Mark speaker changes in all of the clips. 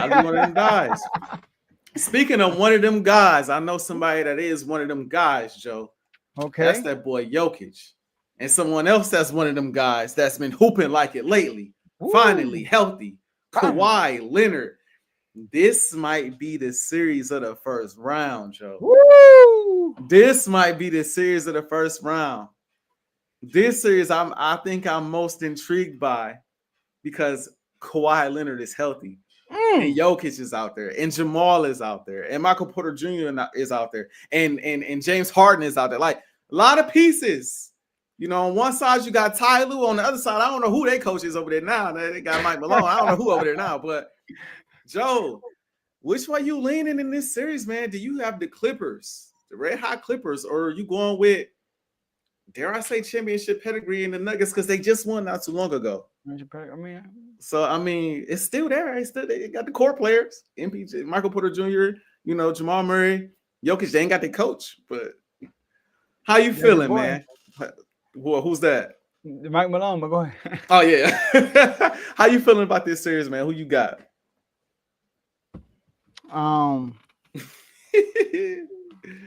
Speaker 1: Gotta be one of them guys. Speaking of one of them guys, I know somebody that is one of them guys, Joe.
Speaker 2: Okay.
Speaker 1: That's that boy Jokic. And someone else that's one of them guys that's been hooping like it lately.
Speaker 2: Woo.
Speaker 1: Finally healthy.
Speaker 2: Finally.
Speaker 1: Kawhi Leonard. This might be the series of the first round, Joe.
Speaker 2: Woo!
Speaker 1: This might be the series of the first round. This series I think I'm most intrigued by because Kawhi Leonard is healthy. And Jokic is out there, and Jamal is out there, and Michael Porter Jr. is out there, and James Harden is out there. Like a lot of pieces. You know, on one side you got Ty Lue, on the other side, I don't know who their coach is over there now. They got Mike Malone. I don't know who over there now, but Joe, which way you leaning in this series, man? Do you have the Clippers, the red hot Clippers, or are you going with, dare I say, championship pedigree in the Nuggets because they just won not too long ago? I mean, it's still there. They got the core players, MPJ, Michael Porter Jr., Jamal Murray, Jokic. They ain't got the coach, but how you feeling, man? Well, who's that?
Speaker 2: Mike Malone, but go ahead.
Speaker 1: Oh yeah. How you feeling about this series, man? Who you got?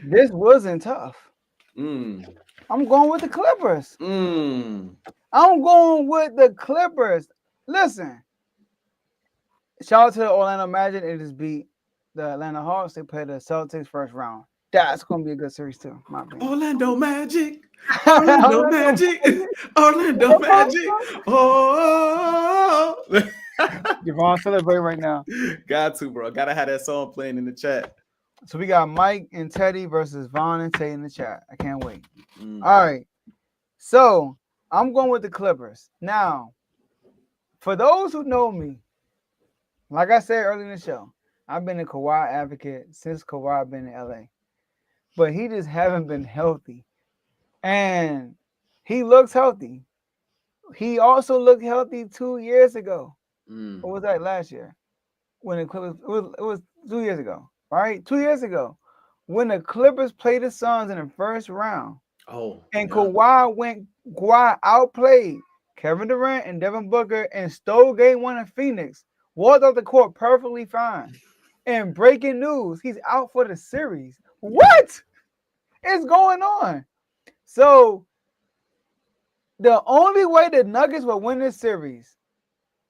Speaker 2: This wasn't tough. I'm going with the Clippers. I'm going with the Clippers. Listen, shout out to the Orlando Magic. They just beat the Atlanta Hawks. They played the Celtics first round. That's going to be a good series too, my opinion.
Speaker 1: Orlando Magic. Orlando Magic. Orlando Magic. Oh.
Speaker 2: Javon, celebrate right now.
Speaker 1: Got to, bro. Got to have that song playing in the chat.
Speaker 2: So we got Mike and Teddy versus Vaughn and Tay in the chat. I can't wait. All right. So I'm going with the Clippers. Now, for those who know me, like I said earlier in the show, I've been a Kawhi advocate since Kawhi been in LA. But he just haven't been healthy. And he looks healthy. He also looked healthy 2 years ago. Or was that last year? When the Clippers, it was 2 years ago. Right? 2 years ago. When the Clippers played the Suns in the first round. And Kawhi outplayed Kevin Durant and Devin Booker and stole game one in Phoenix. Walked off the court perfectly fine. And breaking news, he's out for the series. What is going on? So the only way the Nuggets will win this series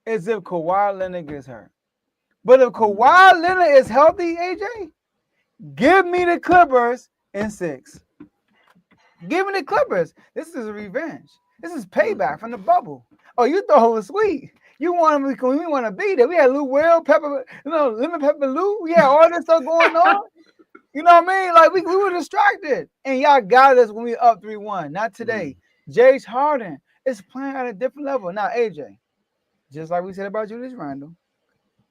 Speaker 2: is if Kawhi Leonard gets hurt. But if Kawhi Leonard is healthy, AJ, give me the Clippers in 6. Give me the Clippers. This is a revenge. This is payback from the bubble. Oh, you thought it was sweet. You want to, we want to beat it. We had Lou Will, Pepper, Lemon Pepper Lou. We had all this stuff going on. You know what I mean? Like we were distracted. And y'all got us when we up 3-1. Not today. James Harden is playing at a different level. Now, AJ, just like we said about Julius Randle,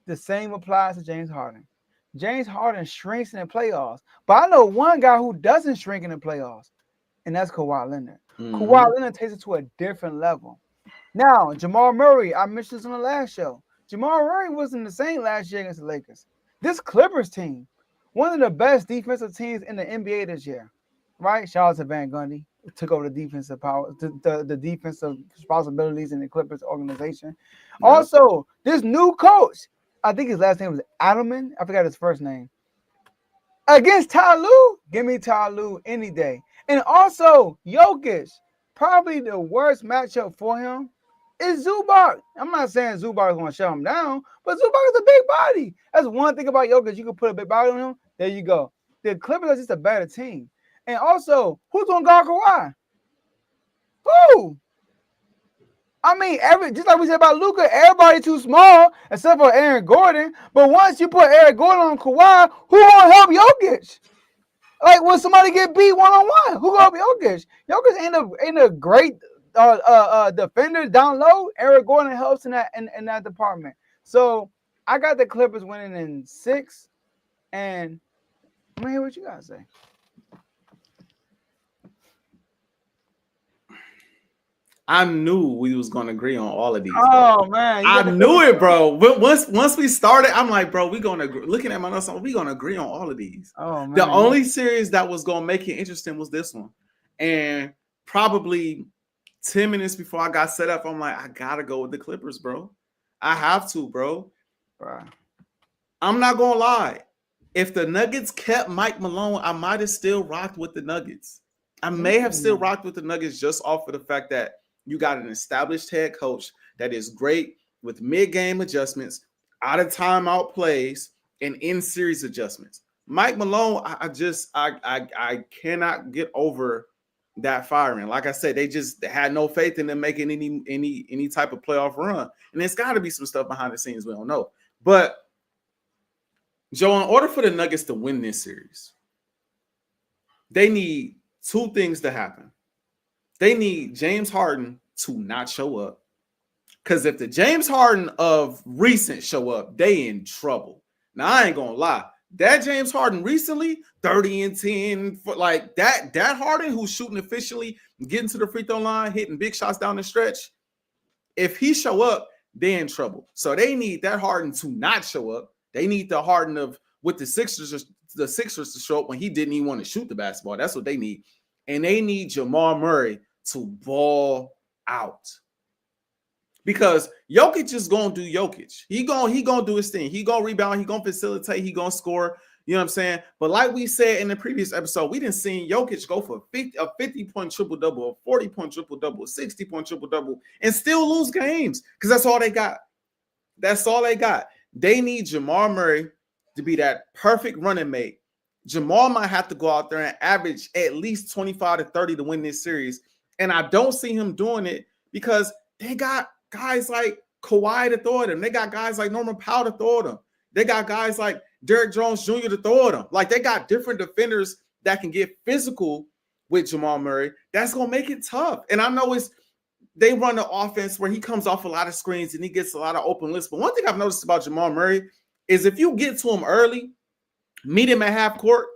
Speaker 2: the same applies to James Harden. James Harden shrinks in the playoffs. But I know one guy who doesn't shrink in the playoffs, and that's Kawhi Leonard. Kawhi Leonard takes it to a different level. Now, Jamal Murray, I mentioned this on the last show. Jamal Murray wasn't the same last year against the Lakers. This Clippers team, one of the best defensive teams in the NBA this year, right? Shout out to Van Gundy. Took over the defensive power, the defensive responsibilities in the Clippers organization. Yep. Also, this new coach, I think his last name was Adelman. I forgot his first name. Against Ty Lue, give me Ty Lue any day. And also, Jokic, probably the worst matchup for him is Zubac. I'm not saying Zubac is going to shut him down, but Zubac is a big body. That's one thing about Jokic. You can put a big body on him. There you go. The Clippers are just a better team. And also, who's going to guard Kawhi? Who? I mean, just like we said about Luka, everybody too small except for Aaron Gordon. But once you put Aaron Gordon on Kawhi, who gonna help Jokic? Like when somebody get beat one-on-one, who gonna help Jokic? Jokic ain't a great defender down low. Aaron Gordon helps in that department. So I got the Clippers winning in 6, and I'm gonna hear what you guys say.
Speaker 1: I knew we was gonna agree on all of these.
Speaker 2: Oh man,
Speaker 1: I knew it, bro. But once we started, I'm like, bro, we gonna looking at my notes. We gonna agree on all of these.
Speaker 2: Oh man,
Speaker 1: the only series that was gonna make it interesting was this one, and probably 10 minutes before I got set up, I'm like, I gotta go with the Clippers, bro. I have to, bro. I'm not gonna lie. If the Nuggets kept Mike Malone, I might have still rocked with the Nuggets. I may have still rocked with the Nuggets just off of the fact that you got an established head coach that is great with mid-game adjustments, out of timeout plays, and in-series adjustments. Mike Malone, I cannot get over that firing. Like I said, they just had no faith in them making any type of playoff run. And there's got to be some stuff behind the scenes we don't know. But Joe, in order for the Nuggets to win this series, they need two things to happen. They need James Harden to not show up. Because if the James Harden of recent show up, they in trouble. Now, I ain't going to lie. That James Harden recently, 30 and 10, like that Harden who's shooting efficiently, getting to the free throw line, hitting big shots down the stretch, if he show up, they're in trouble. So they need that Harden to not show up. They need the Harden of with the Sixers to show up when he didn't even want to shoot the basketball. That's what they need. And they need Jamal Murray to ball out. Because Jokic is going to do Jokic. He gonna do his thing. He gonna rebound. He gonna facilitate. He gonna score. You know what I'm saying? But like we said in the previous episode, we didn't see Jokic go for a 50-point triple-double, a 40-point triple-double, a 60-point triple-double, and still lose games because that's all they got. That's all they got. They need Jamal Murray to be that perfect running mate. Jamal might have to go out there and average at least 25 to 30 to win this series. And I don't see him doing it because they got guys like Kawhi to throw at him. They got guys like Norman Powell to throw at him. They got guys like Derrick Jones Jr. to throw at him. Like they got different defenders that can get physical with Jamal Murray. That's going to make it tough. And I know they run the offense where he comes off a lot of screens and he gets a lot of open looks. But one thing I've noticed about Jamal Murray is if you get to him early, meet him at half court,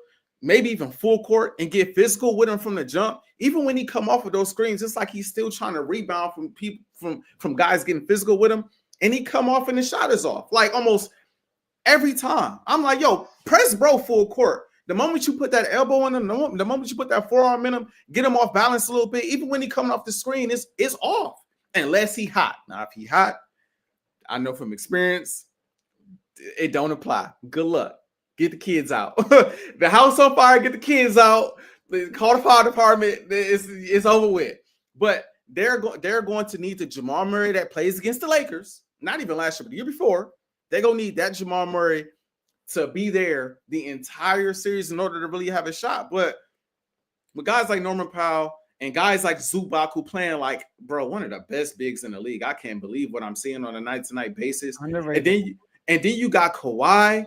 Speaker 1: maybe even full court, and get physical with him from the jump, even when he come off of those screens, it's like he's still trying to rebound from people from guys getting physical with him, and he come off and the shot is off. Like almost every time. I'm like, yo, press bro full court. The moment you put that elbow in him, the moment you put that forearm in him, get him off balance a little bit, even when he coming off the screen, it's off. Unless he hot. Now, if he hot, I know from experience, it don't apply. Good luck. Get the kids out. The house on fire, get the kids out. Call the fire department. It's over with. But they're going to need the Jamal Murray that plays against the Lakers. Not even last year, but the year before. They're going to need that Jamal Murray to be there the entire series in order to really have a shot. But with guys like Norman Powell and guys like Zubac who playing like, bro, one of the best bigs in the league. I can't believe what I'm seeing on a night-to-night basis. And then you got Kawhi,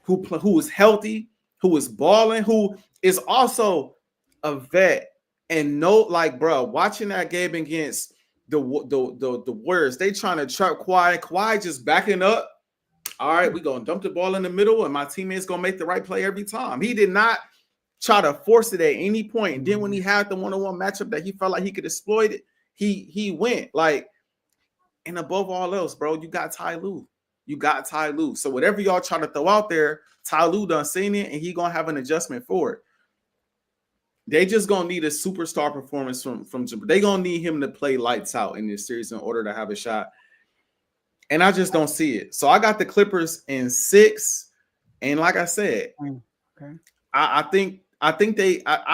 Speaker 1: who is healthy, who is balling, who is also a vet. And bro, watching that game against the Warriors, they trying to trap Kawhi. Kawhi just backing up. All right, we're going to dump the ball in the middle, and my teammate's going to make the right play every time. He did not try to force it at any point. And then when he had the one-on-one matchup that he felt like he could exploit it, he went. Like, and above all else, bro, you got Ty Lue. You got Ty Lue. So whatever y'all try to throw out there, Ty Lue done seen it, and he going to have an adjustment for it. They just going to need a superstar performance from Jim. They going to need him to play lights out in this series in order to have a shot. And I just don't see it. So I got the Clippers in 6. And like I said, okay. I think I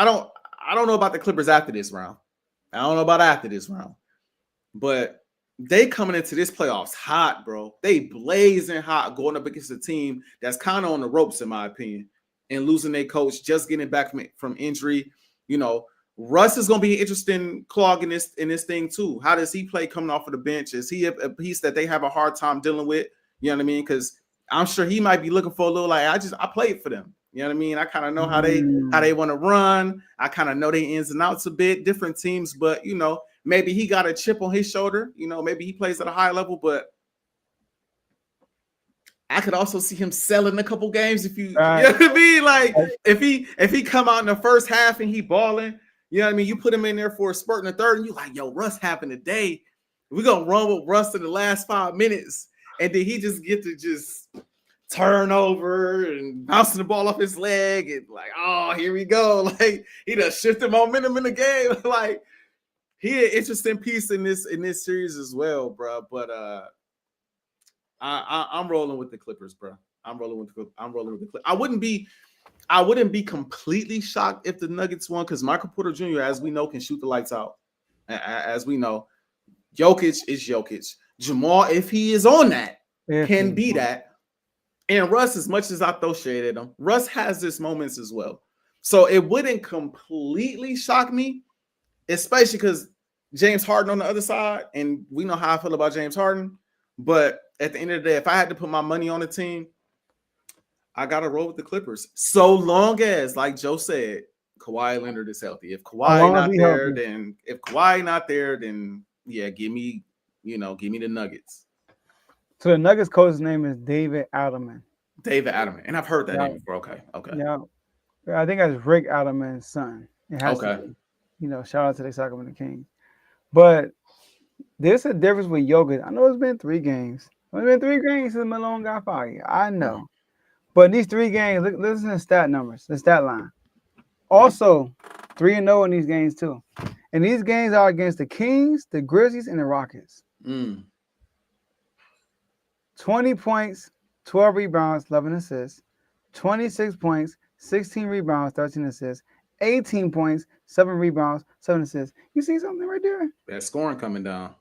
Speaker 1: don't know about the Clippers after this round. I don't know about after this round. But they coming into this playoffs hot, bro. They blazing hot going up against a team that's kind of on the ropes, in my opinion, and losing their coach, just getting back from injury. You know, Russ is going to be an interesting clog in this thing too. How does he play coming off of the bench? Is he a piece that they have a hard time dealing with? You know what I mean? Because I'm sure he might be looking for a little like I played for them. You know what I mean? I kind of know how they want to run. I kind of know their ins and outs a bit. Different teams, but you know, maybe he got a chip on his shoulder. You know, maybe he plays at a high level, but I could also see him selling a couple games if you know what I mean? Like if he come out in the first half and he balling, you know what I mean? You put him in there for a spurt in the third, and you like, yo, Russ happened today. We're gonna run with Russ in the last 5 minutes, and then he just get to just turn over and bouncing the ball off his leg, and like, oh, here we go. Like he done shifted momentum in the game. Like he an interesting piece in this series as well, bro. But I'm rolling with the Clippers, bro. I'm rolling with the Clippers. I wouldn't be completely shocked if the Nuggets won because Michael Porter Jr., as we know, can shoot the lights out. As we know, Jokic is Jokic. Jamal, if he is on that, can be that. And Russ, as much as I throw shade at him, Russ has his moments as well. So it wouldn't completely shock me, especially because James Harden on the other side, and we know how I feel about James Harden. But at the end of the day, if I had to put my money on a team, I gotta roll with the Clippers. So long as, like Joe said, Kawhi Leonard is healthy. If Kawhi not there, then yeah, give me the Nuggets.
Speaker 2: So the Nuggets coach's name is David Adelman.
Speaker 1: David Adelman, and I've heard that name before. Okay.
Speaker 2: Yeah, I think that's Rick Adelman's son. It has
Speaker 1: Okay.
Speaker 2: to be. Shout out to the Sacramento Kings. But there's a difference with Jokic. I know it's been 3 games. It's been 3 games since Malone got fired. I know. But in these 3 games, listen to the stat numbers, the stat line. Also, 3-0 in these games too. And these games are against the Kings, the Grizzlies, and the Rockets. 20 points, 12 rebounds, 11 assists. 26 points, 16 rebounds, 13 assists. 18 points, 7 rebounds, 7 assists. You see something right there?
Speaker 1: That scoring coming down.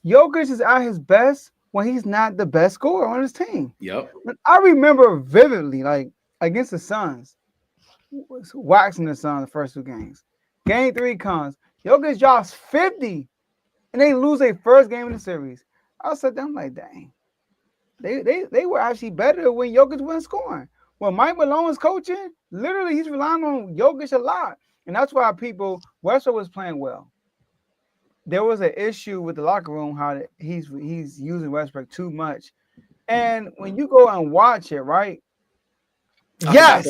Speaker 2: Jokic is at his best when he's not the best scorer on his team.
Speaker 1: Yep.
Speaker 2: I remember vividly, like against the Suns, waxing the Suns the first 2 games. Game 3 comes, Jokic drops 50, and they lose their first game in the series. I said, I'm like, dang. They were actually better when Jokic wasn't scoring. When Mike Malone was coaching, literally he's relying on Jokic a lot. And that's why Westbrook was playing well. There was an issue with the locker room, how he's using Westbrook too much. And when you go and watch it, right?
Speaker 1: I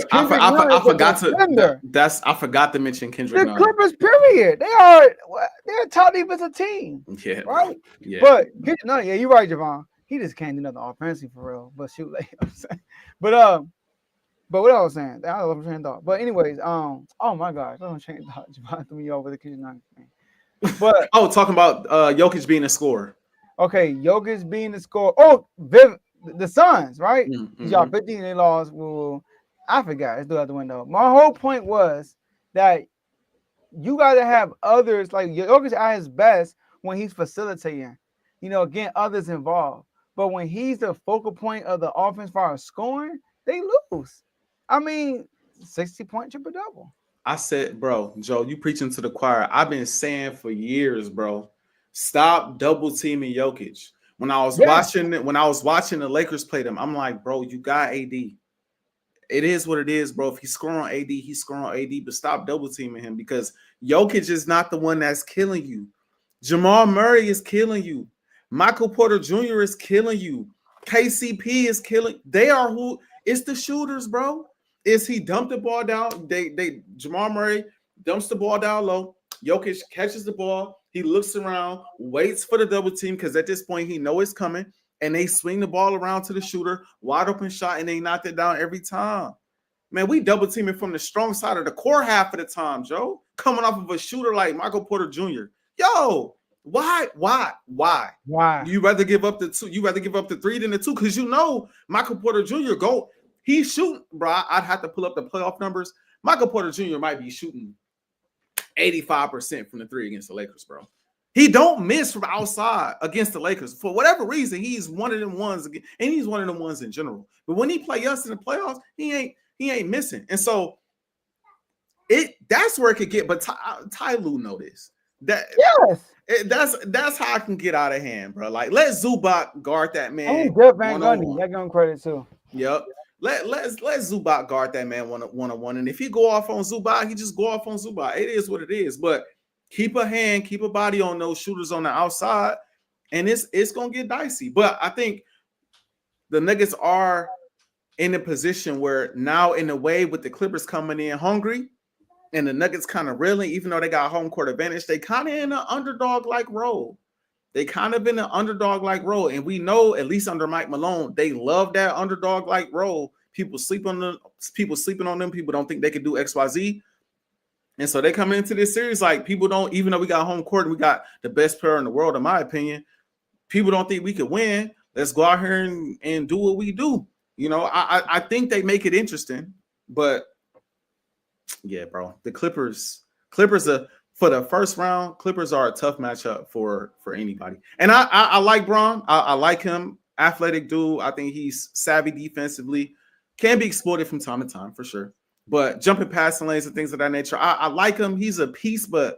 Speaker 1: forgot to mention Kendrick Nunn.
Speaker 2: The Clippers, period. They're a top defensive team.
Speaker 1: Yeah.
Speaker 2: Right?
Speaker 1: Yeah.
Speaker 2: But you're right, Javon. He just can't do nothing offensively for real. But shoot, like I'm saying. But what I was saying, I don't know what I'm saying. But anyways, oh my gosh, I don't change thought. Javon threw me over the Kendrick Nunn thing. But
Speaker 1: talking about Jokic being a scorer.
Speaker 2: Okay, Jokic being the scorer. Oh, the Suns, right?
Speaker 1: Mm-hmm.
Speaker 2: Y'all 15, they lost. Well, I forgot. It's out the window. My whole point was that you got to have others, like Jokic at his best when he's facilitating, getting others involved. But when he's the focal point of the offense as far as scoring, they lose. I mean, 60-point triple-double.
Speaker 1: I said, bro, Joe, you preaching to the choir. I've been saying for years, bro, stop double teaming Jokic. When I was watching the Lakers play them, I'm like, bro, you got AD. It is what it is, bro. If he's scoring on AD, he's scoring on AD, but stop double teaming him because Jokic is not the one that's killing you. Jamal Murray is killing you. Michael Porter Jr. is killing you. KCP is killing. They are who? It's the shooters, bro. Is he dumped the ball down? Jamal Murray dumps the ball down low. Jokic catches the ball. He looks around, waits for the double team because at this point he know it's coming, and they swing the ball around to the shooter, wide open shot, and they knock it down every time. Man, we double teaming from the strong side of the core half of the time, Joe. Coming off of a shooter like Michael Porter Jr. Yo, why? You rather give up the 2? You rather give up the 3 than the 2 because Michael Porter Jr. He's shooting, bro. I'd have to pull up the playoff numbers. Michael Porter Jr. might be shooting 85% from the 3 against the Lakers, bro. He don't miss from outside against the Lakers. For whatever reason, he's one of them ones, and he's one of them ones in general. But when he play us in the playoffs, he ain't missing. And so that's where it could get. But Ty Lue know this. That's how I can get out of hand, bro. Like let Zubac guard that man.
Speaker 2: Jeff Van Gundy, I give him credit too.
Speaker 1: Yep. Let Zubac guard that man one-on-one. And if he go off on Zubac, he just go off on Zubac. It is what it is. But keep a body on those shooters on the outside, and it's gonna get dicey. But I think the Nuggets are in a position where now, in a way, with the Clippers coming in hungry, and the Nuggets kind of reeling, even though they got home court advantage, they kind of in an underdog-like role. And we know, at least under Mike Malone, they love that underdog-like role. People sleeping on them. People don't think they can do XYZ. And so they coming into this series like people don't, even though we got home court and we got the best player in the world, in my opinion, people don't think we could win. let's go out here and do what we do. You know, I think they make it interesting, but yeah, bro, the Clippers are for the first round. Clippers are a tough matchup for anybody. And I like Braun. I like him, athletic dude. I think he's savvy defensively, can be exploited from time to time for sure. But jumping passing lanes and things of that nature, I like him. He's a piece, but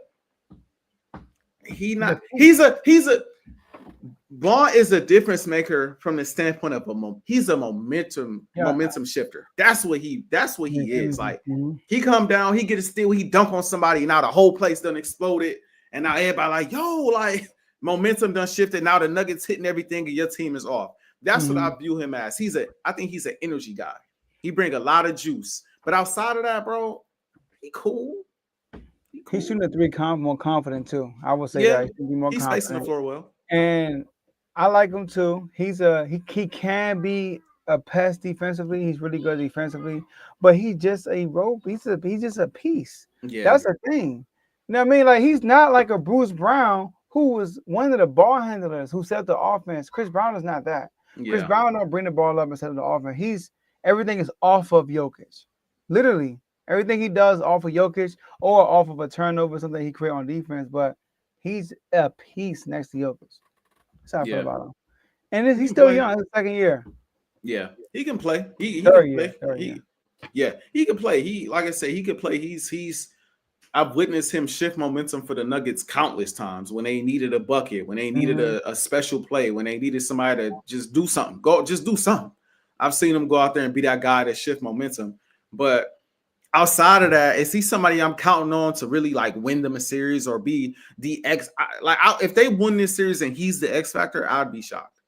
Speaker 1: he's a Braun is a difference maker from the standpoint of he's a momentum shifter. That's what he is. Like he come down, he get a steal, he dunk on somebody, and now the whole place done exploded, and now everybody like, yo, like momentum done shifted. Now the Nuggets hitting everything, and your team is off. That's what I view him as. I think he's an energy guy. He bring a lot of juice, but outside of that, bro, he cool.
Speaker 2: He's shooting the three more confident too. I would say that
Speaker 1: he's spacing the floor well,
Speaker 2: and I like him too. He can be a pest defensively. He's really good defensively, but he's just a rope. He's just a piece. Yeah, that's the thing. You know what I mean? Like he's not like a Bruce Brown who was one of the ball handlers who set the offense. Chris Brown is not that. Yeah. Chris Brown don't bring the ball up and set the offense. Everything is off of Jokic, literally. Everything he does off of Jokic or off of a turnover, something he create on defense, but he's a piece next to Jokic. That's how I feel about him. And he's still young. It's his second year.
Speaker 1: Yeah, he can play. He can play. He can play. He, like I said, he can play. I've witnessed him shift momentum for the Nuggets countless times when they needed a bucket, when they needed a special play, when they needed somebody to just do something. Just do something. I've seen him go out there and be that guy that shift momentum. But outside of that, is he somebody I'm counting on to really like win them a series or be the if they win this series and he's the X factor, I'd be shocked.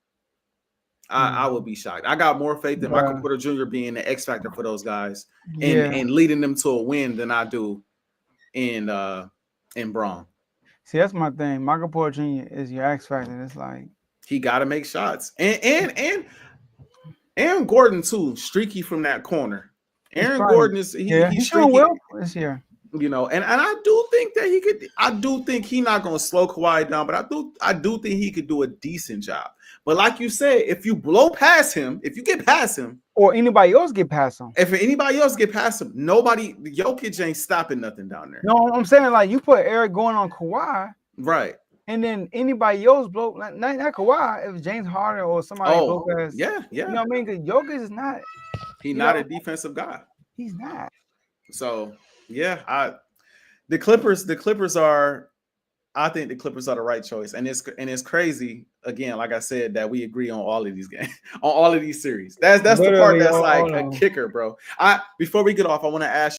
Speaker 1: I would be shocked. I got more faith in Michael Porter Jr. being the X factor for those guys and leading them to a win than I do in Braun.
Speaker 2: See, that's my thing. Michael Porter Jr. is your X factor. It's like
Speaker 1: he got to make shots, and Aaron Gordon too, streaky from that corner. Aaron Gordon is he's
Speaker 2: shooting well this year.
Speaker 1: You know, and I do think that he could. I do think he's not going to slow Kawhi down, but I do think he could do a decent job. But like you said, if you blow past him, if you get past him,
Speaker 2: or anybody else get past him,
Speaker 1: Jokic ain't stopping nothing down there.
Speaker 2: No, I'm saying like you put Eric going on Kawhi,
Speaker 1: right?
Speaker 2: And then anybody else blow not Kawhi, if James Harden or somebody blow past,
Speaker 1: You
Speaker 2: know what I mean? Because Jokic is not.
Speaker 1: He's not a defensive guy.
Speaker 2: He's not.
Speaker 1: So the Clippers are. I think the Clippers are the right choice, and it's crazy. Again, like I said, that we agree on all of these games, on all of these series. That's the part that's like a kicker, bro. Before we get off, I want to ask